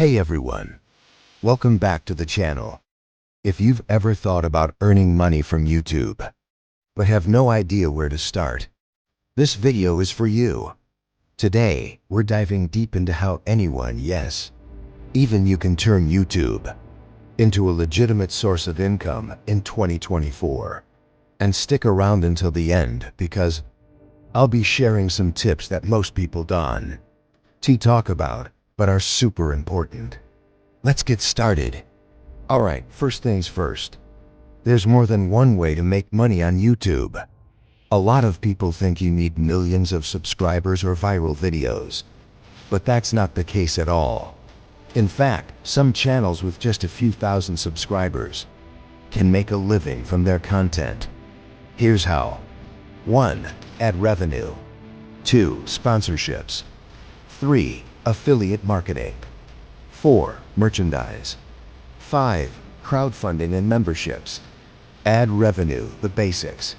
Hey everyone, welcome back to the channel. If you've ever thought about earning money from YouTube, but have no idea where to start, this video is for you. Today, we're diving deep into how anyone, yes, even you can turn YouTube into a legitimate source of income in 2024. And stick around until the end because I'll be sharing some tips that most people don't talk about, but are super important. Let's get started. Alright, first things first. There's more than one way to make money on YouTube. A lot of people think you need millions of subscribers or viral videos, but that's not the case at all. In fact, some channels with just a few thousand subscribers can make a living from their content. Here's how. 1. Ad revenue. 2. Sponsorships. 3. Affiliate marketing. 4. Merchandise. 5. Crowdfunding and memberships. Ad revenue, the basics.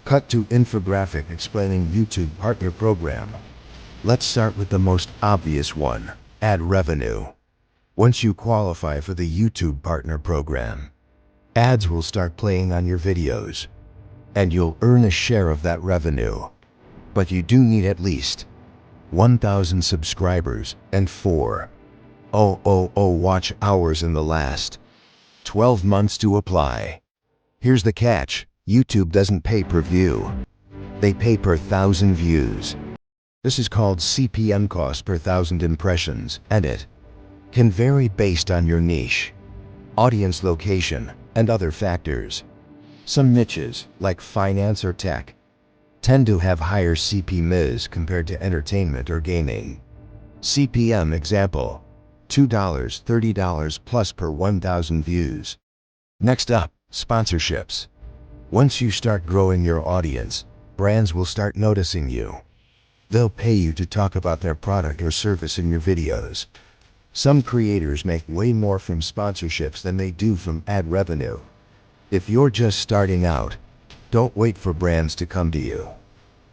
Cut to infographic explaining YouTube Partner Program. Let's start with the most obvious one, ad revenue. Once you qualify for the YouTube Partner Program, ads will start playing on your videos, and you'll earn a share of that revenue. But you do need at least 1,000 subscribers and 4,000 watch hours in the last 12 months to apply. Here's the catch. YouTube doesn't pay per view. They pay per 1,000 views. This is called CPM, cost per 1,000 impressions, and it can vary based on your niche, audience location, and other factors. Some niches, like finance or tech, tend to have higher CPMs compared to entertainment or gaming. CPM example, $2, $30 plus per 1,000 views. Next up, sponsorships. Once you start growing your audience, brands will start noticing you. They'll pay you to talk about their product or service in your videos. Some creators make way more from sponsorships than they do from ad revenue. If you're just starting out, don't wait for brands to come to you.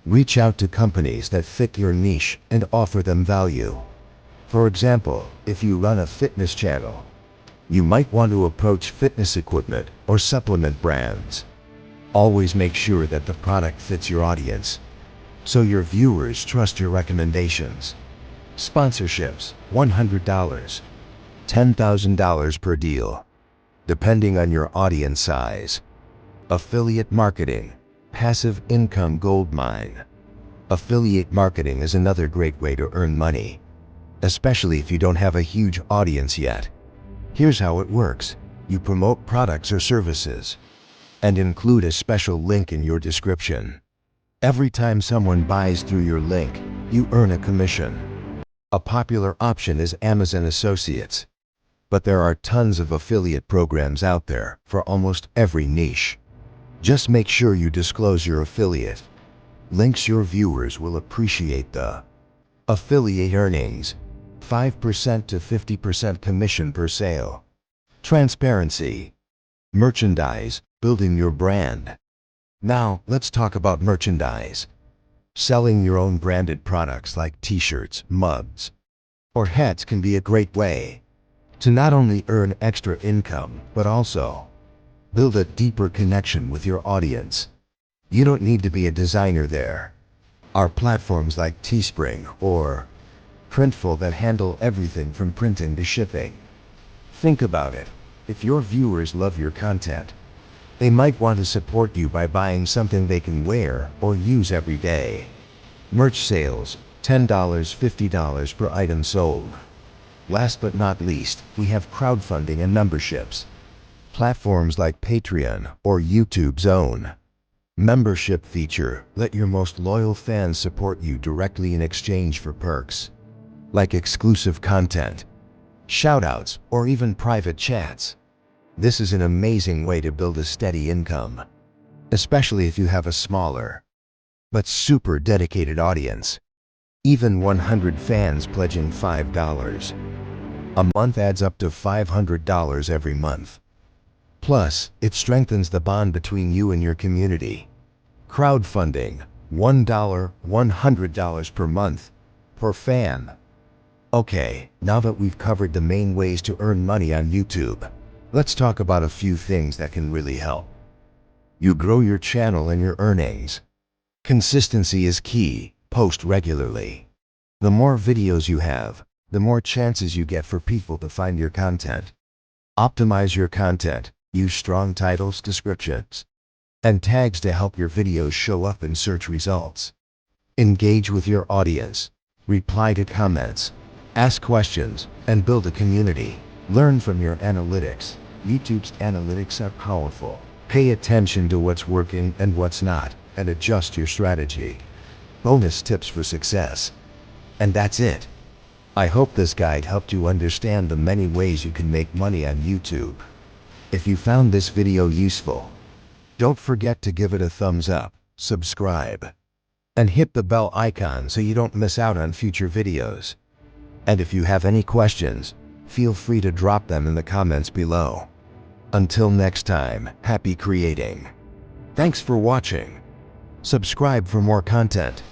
Reach out to companies that fit your niche and offer them value. For example, if you run a fitness channel, you might want to approach fitness equipment or supplement brands. Always make sure that the product fits your audience, so your viewers trust your recommendations. Sponsorships, $100, $10,000 per deal, depending on your audience size. Affiliate marketing, passive income goldmine. Affiliate marketing is another great way to earn money, especially if you don't have a huge audience yet. Here's how it works. You promote products or services and include a special link in your description. Every time someone buys through your link, you earn a commission. A popular option is Amazon Associates, but there are tons of affiliate programs out there for almost every niche. Just make sure you disclose your affiliate links. Your viewers will appreciate the affiliate earnings, 5% to 50% commission per sale. Transparency. Merchandise, building your brand. Now, let's talk about merchandise. Selling your own branded products like t-shirts, mugs, or hats can be a great way to not only earn extra income, but also build a deeper connection with your audience. You don't need to be a designer. There are platforms like Teespring or Printful that handle everything from printing to shipping. Think about it. If your viewers love your content, they might want to support you by buying something they can wear or use every day. Merch sales, $10, $50 per item sold. Last but not least, we have crowdfunding and memberships. Platforms like Patreon or YouTube's own membership feature let your most loyal fans support you directly in exchange for perks like exclusive content, shoutouts, or even private chats. This is an amazing way to build a steady income, especially if you have a smaller but super dedicated audience. Even 100 fans pledging $5 a month adds up to $500 every month. Plus, it strengthens the bond between you and your community. Crowdfunding, $1, $100 per month per fan. Okay, now that we've covered the main ways to earn money on YouTube, let's talk about a few things that can really help you grow your channel and your earnings. Consistency is key. Post regularly. The more videos you have, the more chances you get for people to find your content. Optimize your content. Use strong titles, descriptions, and tags to help your videos show up in search results. Engage with your audience. Reply to comments. Ask questions and build a community. Learn from your analytics. YouTube's analytics are powerful. Pay attention to what's working and what's not, and adjust your strategy. Bonus tips for success. And that's it. I hope this guide helped you understand the many ways you can make money on YouTube. If you found this video useful, don't forget to give it a thumbs up, subscribe, and hit the bell icon so you don't miss out on future videos. And if you have any questions, feel free to drop them in the comments below. Until next time, happy creating. Thanks for watching. Subscribe for more content.